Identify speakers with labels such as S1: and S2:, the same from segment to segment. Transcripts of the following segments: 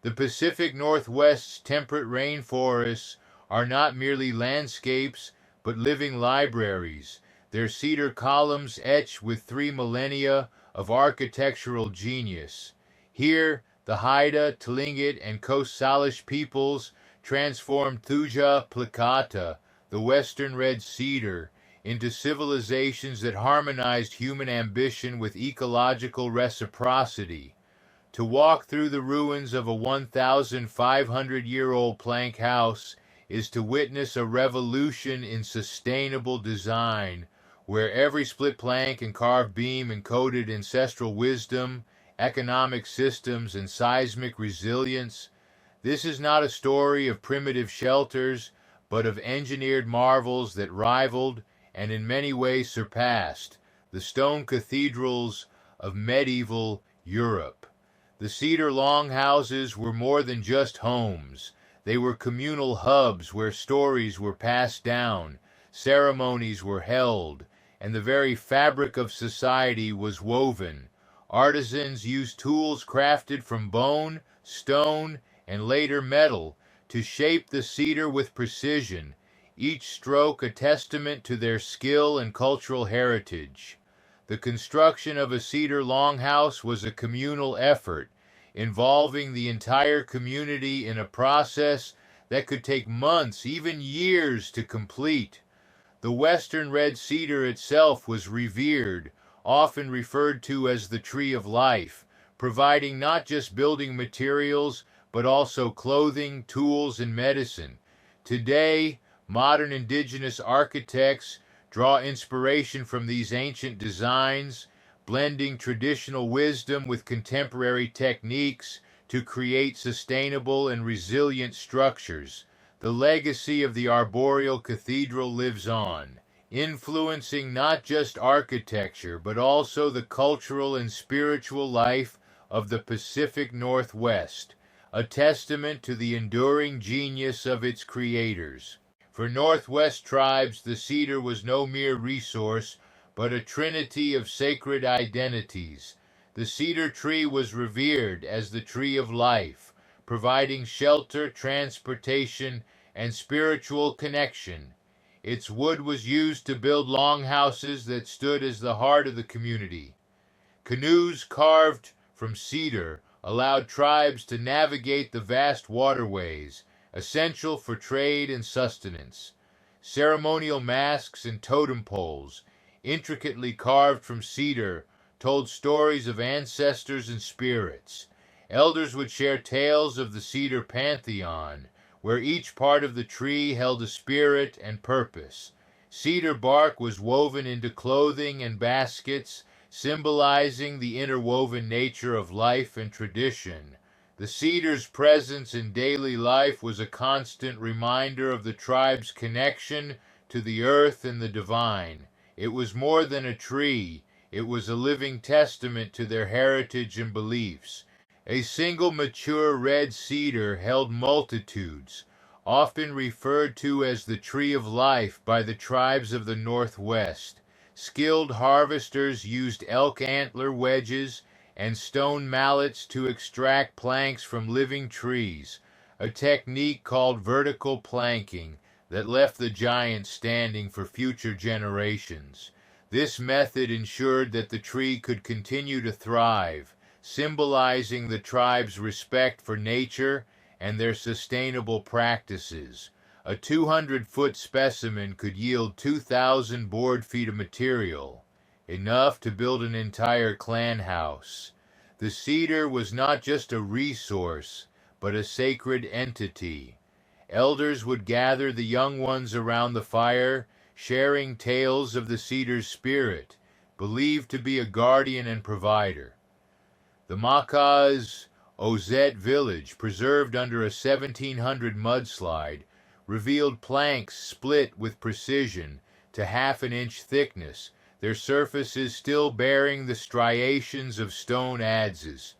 S1: The Pacific Northwest's temperate rainforests are not merely landscapes, but living libraries, their cedar columns etched with 3 millennia of architectural genius. Here, the Haida, Tlingit, and Coast Salish peoples transformed Thuja plicata, the western red cedar, into civilizations that harmonized human ambition with ecological reciprocity. To walk through the ruins of a 1,500-year-old plank house is to witness a revolution in sustainable design, where every split plank and carved beam encoded ancestral wisdom, economic systems, and seismic resilience. This is not a story of primitive shelters, but of engineered marvels that rivaled, and in many ways surpassed, the stone cathedrals of medieval Europe. The cedar longhouses were more than just homes. They were communal hubs where stories were passed down, ceremonies were held, and the very fabric of society was woven. Artisans used tools crafted from bone, stone, and later metal to shape the cedar with precision, each stroke a testament to their skill and cultural heritage. The construction of a cedar longhouse was a communal effort, involving the entire community in a process that could take months, even years, to complete. The western red cedar itself was revered, often referred to as the tree of life, providing not just building materials, but also clothing, tools, and medicine. Today, modern indigenous architects draw inspiration from these ancient designs, blending traditional wisdom with contemporary techniques to create sustainable and resilient structures. The legacy of the arboreal cathedral lives on, influencing not just architecture, but also the cultural and spiritual life of the Pacific Northwest, a testament to the enduring genius of its creators. For Northwest tribes, the cedar was no mere resource, but a trinity of sacred identities. The cedar tree was revered as the tree of life, providing shelter, transportation, and spiritual connection. Its wood was used to build longhouses that stood as the heart of the community. Canoes carved from cedar allowed tribes to navigate the vast waterways, essential for trade and sustenance. Ceremonial masks and totem poles, intricately carved from cedar, told stories of ancestors and spirits. Elders would share tales of the cedar pantheon, where each part of the tree held a spirit and purpose. Cedar bark was woven into clothing and baskets, symbolizing the interwoven nature of life and tradition. The cedar's presence in daily life was a constant reminder of the tribe's connection to the earth and the divine. It was more than a tree, it was a living testament to their heritage and beliefs. A single mature red cedar held multitudes, often referred to as the tree of life by the tribes of the Northwest. Skilled harvesters used elk antler wedges and stone mallets to extract planks from living trees, a technique called vertical planking that left the giant standing for future generations. This method ensured that the tree could continue to thrive, symbolizing the tribe's respect for nature and their sustainable practices. A 200-foot specimen could yield 2,000 board feet of material, enough to build an entire clan house. The cedar was not just a resource, but a sacred entity. Elders would gather the young ones around the fire, sharing tales of the cedar's spirit, believed to be a guardian and provider. The Makah's Ozette village, preserved under a 1700 mudslide, revealed planks split with precision to half an inch thickness, their surfaces still bearing the striations of stone adzes.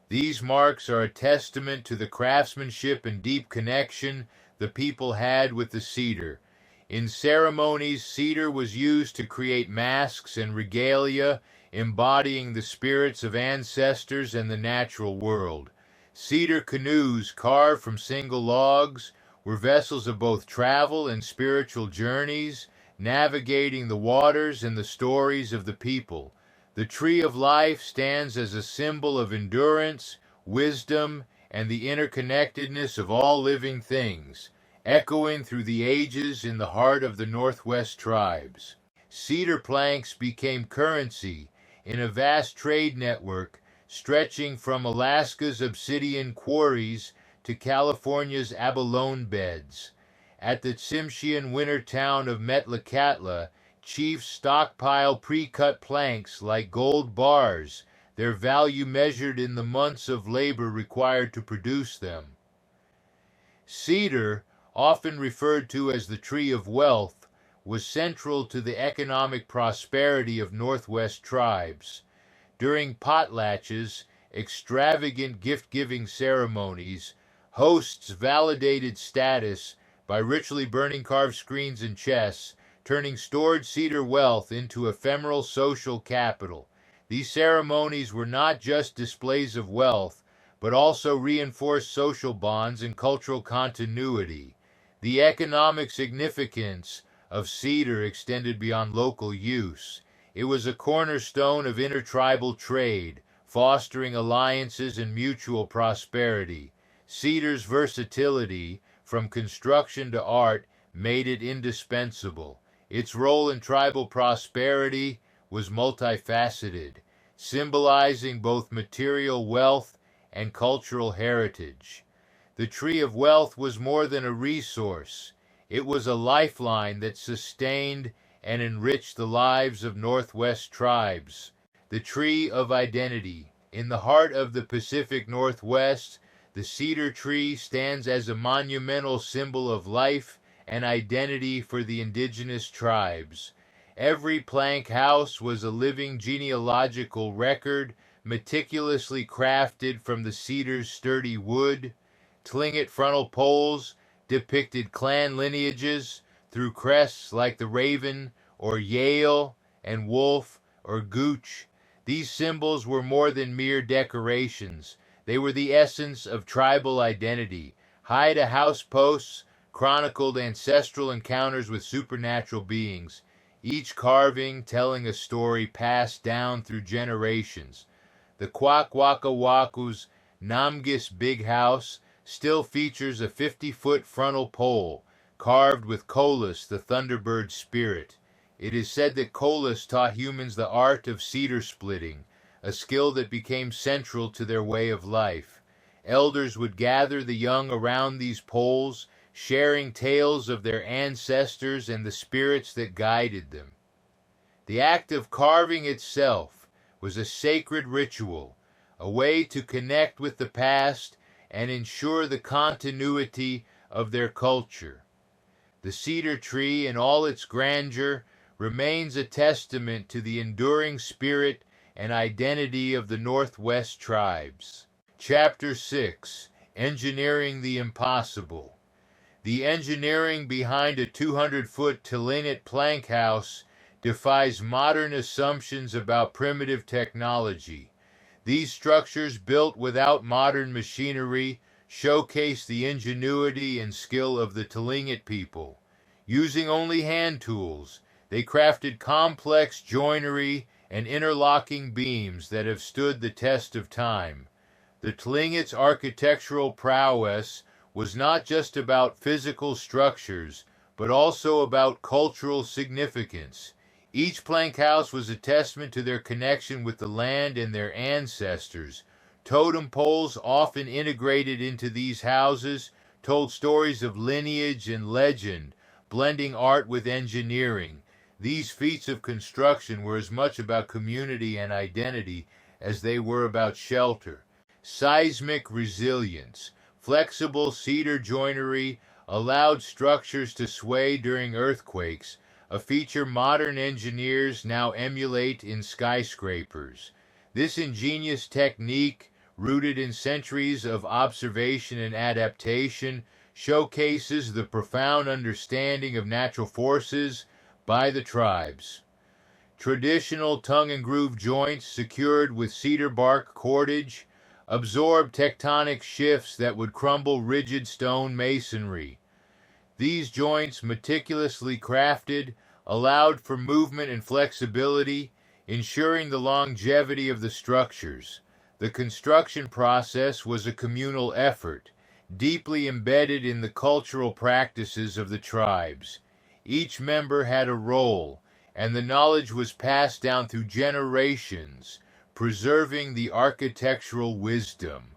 S1: These marks are a testament to the craftsmanship and deep connection the people had with the cedar. In ceremonies, cedar was used to create masks and regalia, embodying the spirits of ancestors and the natural world. Cedar canoes carved from single logs were vessels of both travel and spiritual journeys, navigating the waters and the stories of the people. The tree of life stands as a symbol of endurance, wisdom, and the interconnectedness of all living things, echoing through the ages in the heart of the Northwest tribes. Cedar planks became currency in a vast trade network stretching from Alaska's obsidian quarries to California's abalone beds. At the Tsimshian winter town of Metlakatla, chiefs stockpile pre-cut planks like gold bars, their value measured in the months of labor required to produce them. Cedar, often referred to as the tree of wealth, was central to the economic prosperity of Northwest tribes. During potlatches, extravagant gift-giving ceremonies, hosts validated status by ritually burning carved screens and chests, turning stored cedar wealth into ephemeral social capital. These ceremonies were not just displays of wealth, but also reinforced social bonds and cultural continuity. The economic significance of cedar extended beyond local use. It was a cornerstone of intertribal trade, fostering alliances and mutual prosperity. Cedar's versatility, from construction to art, made it indispensable. Its role in tribal prosperity was multifaceted, symbolizing both material wealth and cultural heritage. The tree of wealth was more than a resource. It was a lifeline that sustained and enriched the lives of Northwest tribes. The tree of identity. In the heart of the Pacific Northwest, the cedar tree stands as a monumental symbol of life and identity for the indigenous tribes. Every plank house was a living genealogical record, meticulously crafted from the cedar's sturdy wood. Tlingit frontal poles depicted clan lineages through crests like the raven or Yale and wolf or gooch. These symbols were more than mere decorations. They were the essence of tribal identity. High to house posts chronicled ancestral encounters with supernatural beings, each carving telling a story passed down through generations. The Kwakwakawaku's Namgis Big House still features a 50-foot frontal pole carved with Kolis, the thunderbird spirit. It is said that Kolis taught humans the art of cedar splitting, a skill that became central to their way of life. Elders would gather the young around these poles, sharing tales of their ancestors and the spirits that guided them. The act of carving itself was a sacred ritual, a way to connect with the past and ensure the continuity of their culture. The cedar tree, in all its grandeur, remains a testament to the enduring spirit and identity of the Northwest tribes. Chapter 6: Engineering the Impossible. The engineering behind a 200-foot Tlingit plank house defies modern assumptions about primitive technology. These structures, built without modern machinery, showcase the ingenuity and skill of the Tlingit people. Using only hand tools, they crafted complex joinery and interlocking beams that have stood the test of time. The Tlingit's architectural prowess was not just about physical structures, but also about cultural significance. Each plank house was a testament to their connection with the land and their ancestors. Totem poles, often integrated into these houses, told stories of lineage and legend, blending art with engineering. These feats of construction were as much about community and identity as they were about shelter. Seismic resilience. Flexible cedar joinery allowed structures to sway during earthquakes, a feature modern engineers now emulate in skyscrapers. This ingenious technique, rooted in centuries of observation and adaptation, showcases the profound understanding of natural forces by the tribes. Traditional tongue and groove joints secured with cedar bark cordage absorb tectonic shifts that would crumble rigid stone masonry. These joints, meticulously crafted, allowed for movement and flexibility, ensuring the longevity of the structures. The construction process was a communal effort, deeply embedded in the cultural practices of the tribes. Each member had a role, and the knowledge was passed down through generations, preserving the architectural wisdom.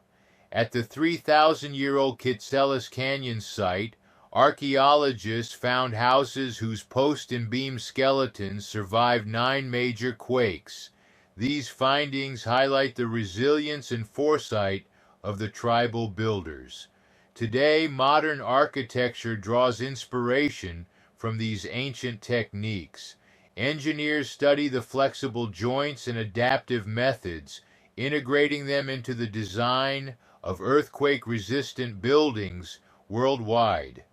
S1: At the 3,000-year-old Kitselis Canyon site, archaeologists found houses whose post and beam skeletons survived 9 major quakes. These findings highlight the resilience and foresight of the tribal builders. Today, modern architecture draws inspiration from these ancient techniques. Engineers study the flexible joints and adaptive methods, integrating them into the design of earthquake-resistant buildings worldwide.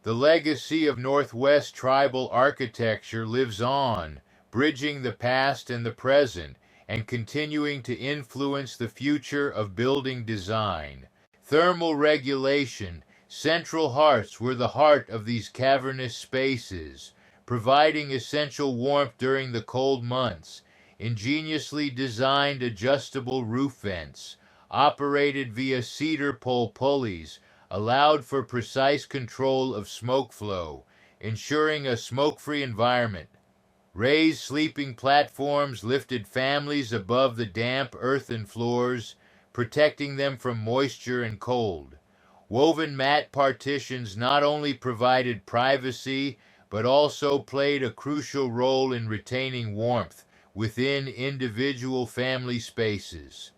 S1: The legacy of Northwest tribal architecture lives on, bridging the past and the present, and continuing to influence the future of building design. Thermal regulation. Central hearths were the heart of these cavernous spaces, providing essential warmth during the cold months. Ingeniously designed adjustable roof vents, operated via cedar pole pulleys, allowed for precise control of smoke flow, ensuring a smoke-free environment. Raised sleeping platforms lifted families above the damp earthen floors, protecting them from moisture and cold. Woven mat partitions not only provided privacy, but also played a crucial role in retaining warmth within individual family spaces.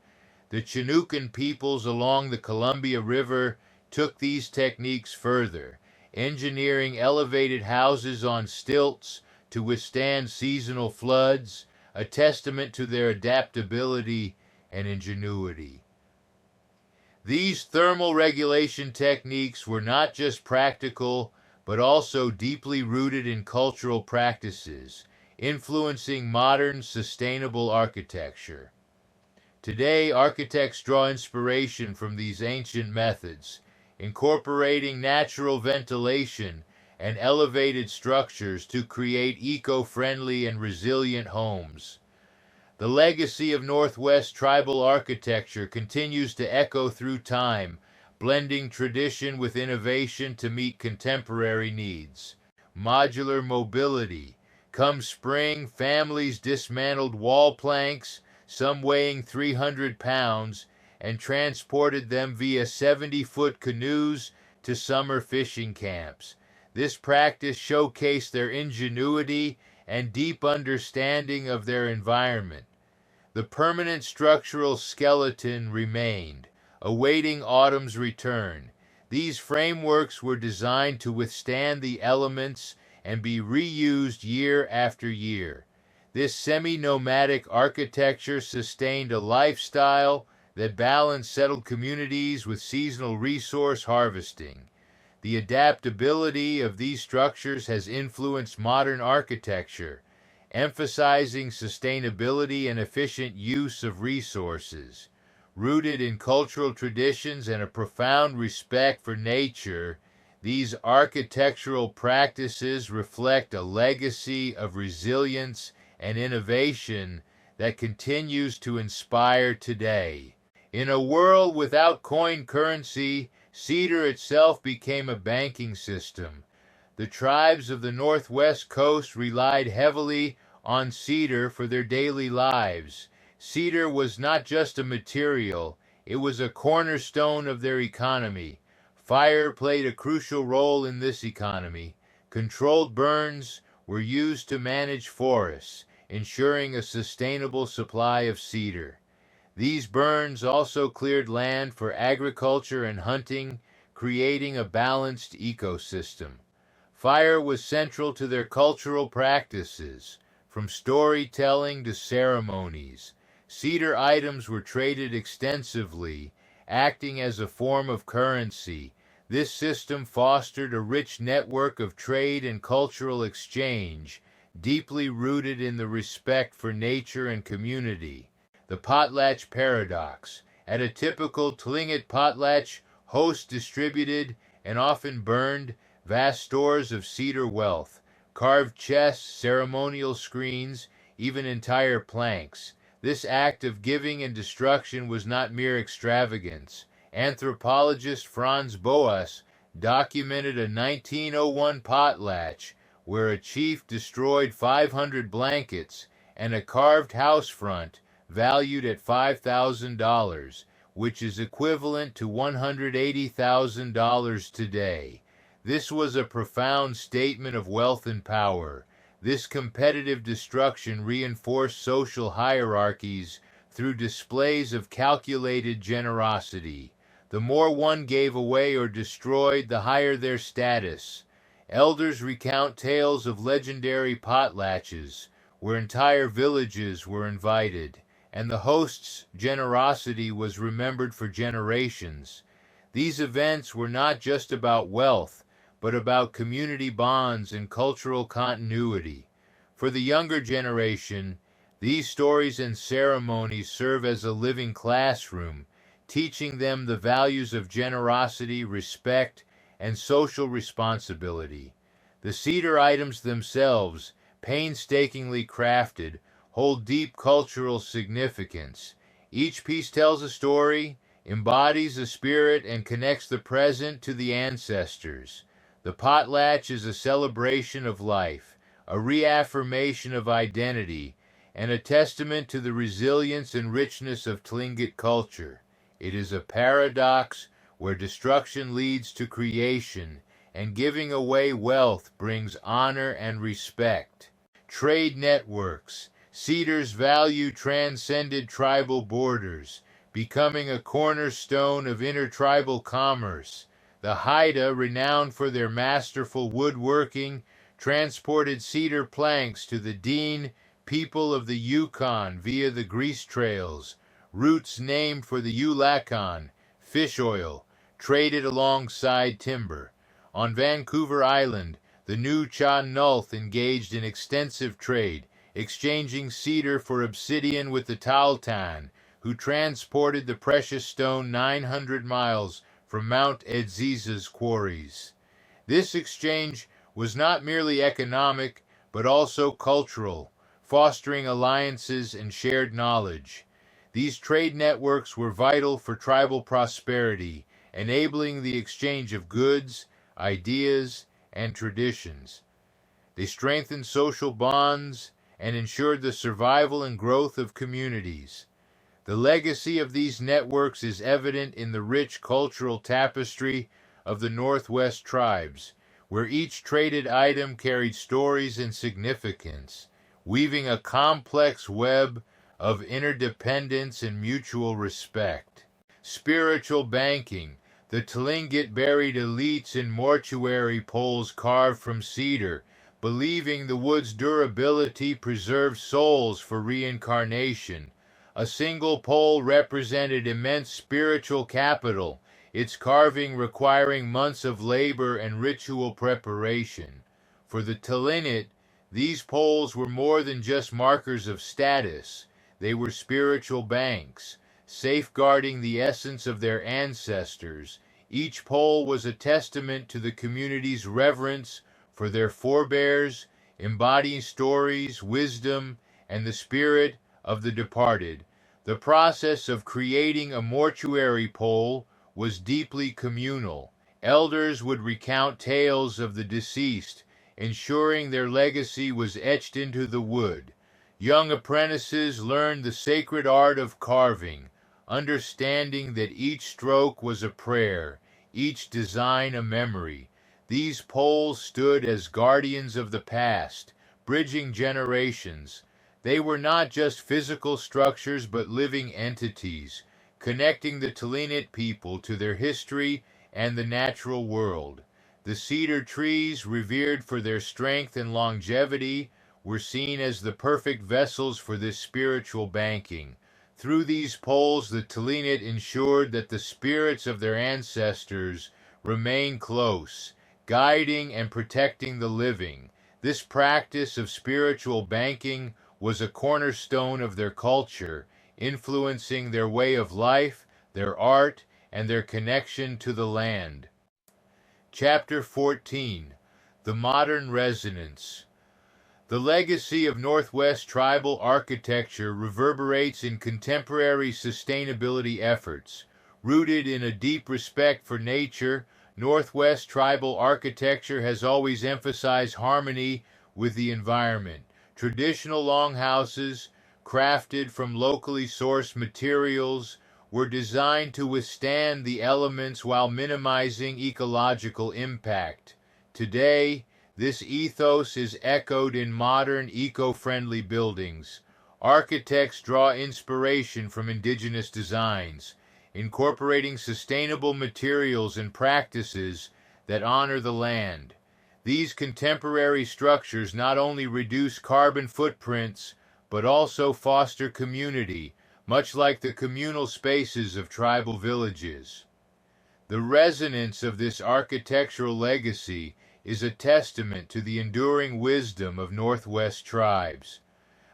S1: The Chinookan peoples along the Columbia River took these techniques further, engineering elevated houses on stilts to withstand seasonal floods, a testament to their adaptability and ingenuity. These thermal regulation techniques were not just practical, but also deeply rooted in cultural practices, influencing modern sustainable architecture. Today, architects draw inspiration from these ancient methods, incorporating natural ventilation and elevated structures to create eco-friendly and resilient homes. The legacy of Northwest tribal architecture continues to echo through time, blending tradition with innovation to meet contemporary needs. Modular mobility. Come spring, families dismantled wall planks, some weighing 300 pounds, and transported them via 70-foot canoes to summer fishing camps. This practice showcased their ingenuity and deep understanding of their environment. The permanent structural skeleton remained, awaiting autumn's return. These frameworks were designed to withstand the elements and be reused year after year. This semi-nomadic architecture sustained a lifestyle that balanced settled communities with seasonal resource harvesting. The adaptability of these structures has influenced modern architecture, emphasizing sustainability and efficient use of resources. Rooted in cultural traditions and a profound respect for nature, these architectural practices reflect a legacy of resilience and innovation that continues to inspire today. In a world without coin currency, cedar itself became a banking system. The tribes of the Northwest Coast relied heavily on cedar for their daily lives. Cedar was not just a material, it was a cornerstone of their economy. Fire played a crucial role in this economy. Controlled burns were used to manage forests, ensuring a sustainable supply of cedar. These burns also cleared land for agriculture and hunting, creating a balanced ecosystem. Fire was central to their cultural practices, from storytelling to ceremonies. Cedar items were traded extensively, acting as a form of currency. This system fostered a rich network of trade and cultural exchange, deeply rooted in the respect for nature and community. The potlatch paradox. At a typical Tlingit potlatch, hosts distributed and often burned vast stores of cedar wealth, carved chests, ceremonial screens, even entire planks. This act of giving and destruction was not mere extravagance. Anthropologist Franz Boas documented a 1901 potlatch where a chief destroyed 500 blankets and a carved house front valued at $5,000, which is equivalent to $180,000 today. This was a profound statement of wealth and power. This competitive destruction reinforced social hierarchies through displays of calculated generosity. The more one gave away or destroyed, the higher their status. Elders recount tales of legendary potlatches, where entire villages were invited, and the host's generosity was remembered for generations. These events were not just about wealth, but about community bonds and cultural continuity. For the younger generation, these stories and ceremonies serve as a living classroom, teaching them the values of generosity, respect, and social responsibility. The cedar items themselves, painstakingly crafted, hold deep cultural significance. Each piece tells a story, embodies a spirit, and connects the present to the ancestors. The potlatch is a celebration of life, a reaffirmation of identity, and a testament to the resilience and richness of Tlingit culture. It is a paradox where destruction leads to creation, and giving away wealth brings honor and respect. Trade networks. Cedar's value transcended tribal borders, becoming a cornerstone of intertribal commerce. The Haida, renowned for their masterful woodworking, transported cedar planks to the Dean people of the Yukon via the grease trails, routes named for the Ulakan, fish oil, traded alongside timber. On Vancouver Island, the New Cha Nulth engaged in extensive trade, exchanging cedar for obsidian with the Tahltan, who transported the precious stone 900 miles from Mount Edziza's quarries. This exchange was not merely economic, but also cultural, fostering alliances and shared knowledge. These trade networks were vital for tribal prosperity, enabling the exchange of goods, ideas, and traditions. They strengthened social bonds and ensured the survival and growth of communities. The legacy of these networks is evident in the rich cultural tapestry of the Northwest tribes, where each traded item carried stories and significance, weaving a complex web of interdependence and mutual respect. Spiritual banking. The Tlingit buried elites in mortuary poles carved from cedar, believing the wood's durability preserved souls for reincarnation. A single pole represented immense spiritual capital, its carving requiring months of labor and ritual preparation. For the Tlingit, these poles were more than just markers of status. They were spiritual banks, safeguarding the essence of their ancestors. Each pole was a testament to the community's reverence for their forebears, embodying stories, wisdom, and the spirit of the departed. The process of creating a mortuary pole was deeply communal. Elders would recount tales of the deceased, ensuring their legacy was etched into the wood. Young apprentices learned the sacred art of carving, understanding that each stroke was a prayer, each design a memory. These poles stood as guardians of the past, bridging generations. They were not just physical structures but living entities, connecting the Tlingit people to their history and the natural world. The cedar trees, revered for their strength and longevity, were seen as the perfect vessels for this spiritual banking. Through these poles, the Tlingit ensured that the spirits of their ancestors remained close, guiding and protecting the living. This practice of spiritual banking was a cornerstone of their culture, influencing their way of life, their art, and their connection to the land. Chapter 14. The Modern Resonance. The legacy of Northwest tribal architecture reverberates in contemporary sustainability efforts. Rooted in a deep respect for nature, Northwest tribal architecture has always emphasized harmony with the environment. Traditional longhouses, crafted from locally sourced materials, were designed to withstand the elements while minimizing ecological impact. Today, this ethos is echoed in modern, eco-friendly buildings. Architects draw inspiration from indigenous designs, incorporating sustainable materials and practices that honor the land. These contemporary structures not only reduce carbon footprints, but also foster community, much like the communal spaces of tribal villages. The resonance of this architectural legacy is a testament to the enduring wisdom of Northwest tribes.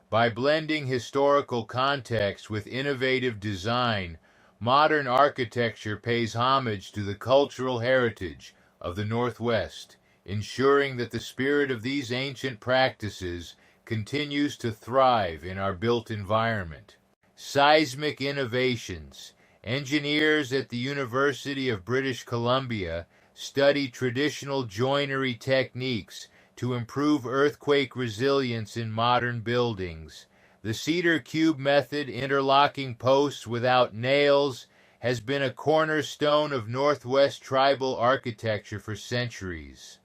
S1: By blending historical context with innovative design, modern architecture pays homage to the cultural heritage of the Northwest, ensuring that the spirit of these ancient practices continues to thrive in our built environment. Seismic innovations. Engineers at the University of British Columbia study traditional joinery techniques to improve earthquake resilience in modern buildings. The cedar cube method, interlocking posts without nails, has been a cornerstone of Northwest tribal architecture for centuries.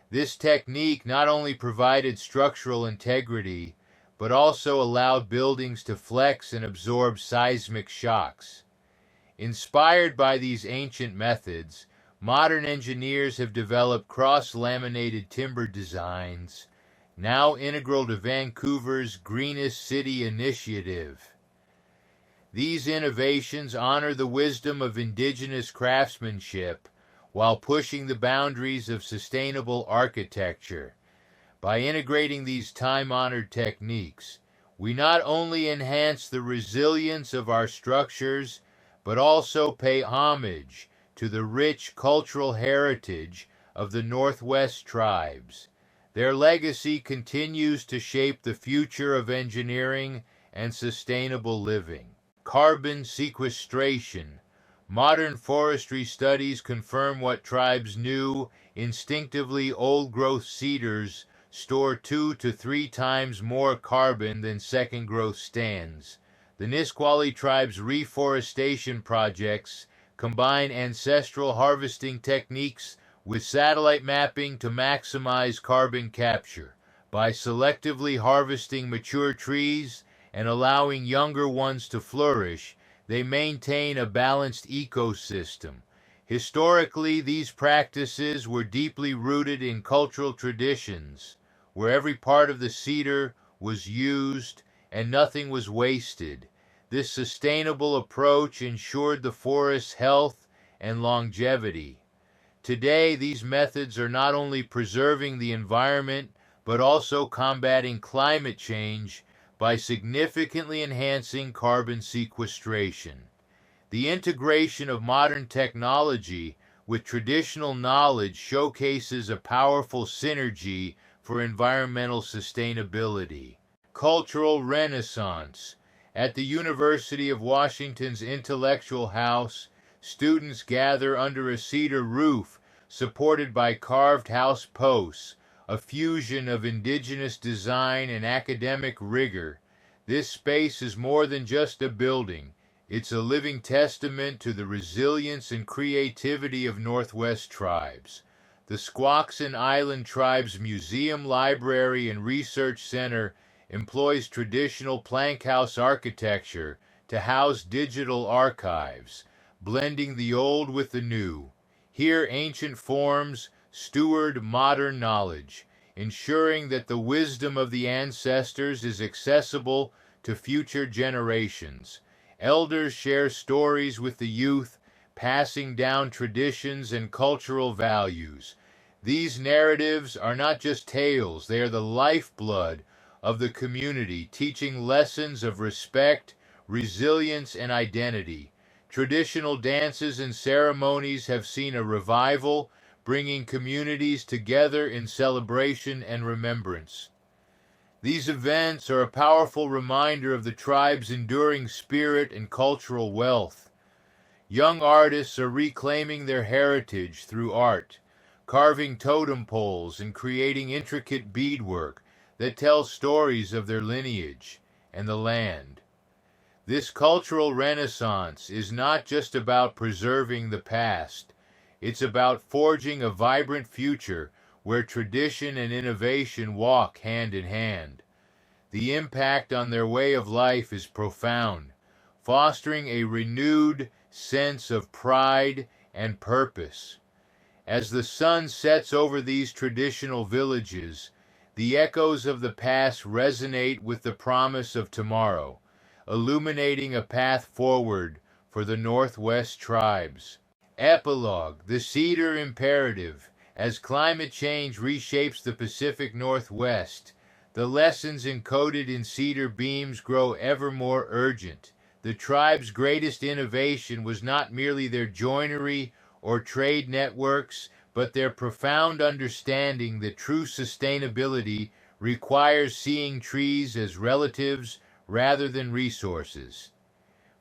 S1: This technique not only provided structural integrity, but also allowed buildings to flex and absorb seismic shocks. Inspired by these ancient methods, modern engineers have developed cross-laminated timber designs, now integral to Vancouver's Greenest City initiative. These innovations honor the wisdom of indigenous craftsmanship while pushing the boundaries of sustainable architecture. By integrating these time-honored techniques, we not only enhance the resilience of our structures, but also pay homage to the rich cultural heritage of the Northwest tribes. Their legacy continues to shape the future of engineering and sustainable living. Carbon sequestration. Modern forestry studies confirm what tribes knew. Instinctively, old-growth cedars store 2 to 3 times more carbon than second-growth stands. The Nisqually tribe's reforestation projects combine ancestral harvesting techniques with satellite mapping to maximize carbon capture. By selectively harvesting mature trees and allowing younger ones to flourish, they maintain a balanced ecosystem. Historically, these practices were deeply rooted in cultural traditions, where every part of the cedar was used and nothing was wasted. This sustainable approach ensured the forest's health and longevity. Today, these methods are not only preserving the environment, but also combating climate change by significantly enhancing carbon sequestration. The integration of modern technology with traditional knowledge showcases a powerful synergy for environmental sustainability. Cultural renaissance. At the University of Washington's Intellectual House, students gather under a cedar roof supported by carved house posts, a fusion of indigenous design and academic rigor. This space is more than just a building. It's a living testament to the resilience and creativity of Northwest tribes. The Squaxin Island Tribe's Museum, Library, and Research Center employs traditional plank house architecture to house digital archives, blending the old with the new. Here, ancient forms steward modern knowledge, ensuring that the wisdom of the ancestors is accessible to future generations. Elders share stories with the youth, passing down traditions and cultural values. These narratives are not just tales, they are the lifeblood of the community, teaching lessons of respect, resilience, and identity. Traditional dances and ceremonies have seen a revival, bringing communities together in celebration and remembrance. These events are a powerful reminder of the tribe's enduring spirit and cultural wealth. Young artists are reclaiming their heritage through art, carving totem poles and creating intricate beadwork that tells stories of their lineage and the land. This cultural renaissance is not just about preserving the past, it's about forging a vibrant future where tradition and innovation walk hand in hand. The impact on their way of life is profound, fostering a renewed sense of pride and purpose. As the sun sets over these traditional villages, the echoes of the past resonate with the promise of tomorrow, illuminating a path forward for the Northwest tribes. Epilogue: The Cedar Imperative. As climate change reshapes the Pacific Northwest, the lessons encoded in cedar beams grow ever more urgent. The tribe's greatest innovation was not merely their joinery or trade networks, but their profound understanding that true sustainability requires seeing trees as relatives rather than resources.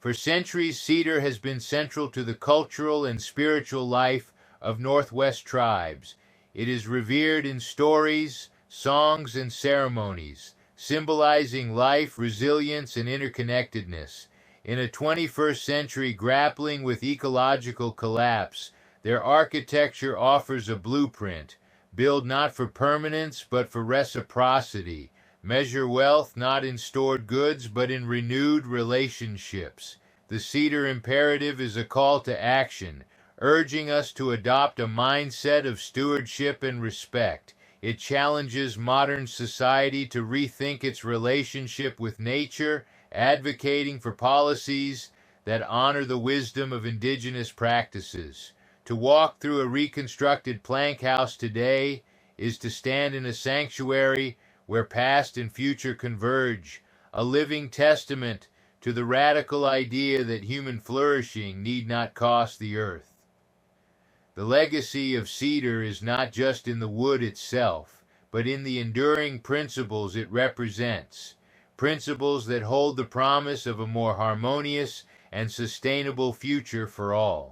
S1: For centuries, cedar has been central to the cultural and spiritual life of Northwest tribes. It is revered in stories, songs, and ceremonies, symbolizing life, resilience, and interconnectedness. In a 21st century grappling with ecological collapse, their architecture offers a blueprint, build not for permanence but for reciprocity, measure wealth not in stored goods but in renewed relationships. The Cedar Imperative is a call to action, urging us to adopt a mindset of stewardship and respect. It challenges modern society to rethink its relationship with nature, advocating for policies that honor the wisdom of indigenous practices. To walk through a reconstructed plank house today is to stand in a sanctuary where past and future converge, a living testament to the radical idea that human flourishing need not cost the earth. The legacy of cedar is not just in the wood itself, but in the enduring principles it represents, principles that hold the promise of a more harmonious and sustainable future for all.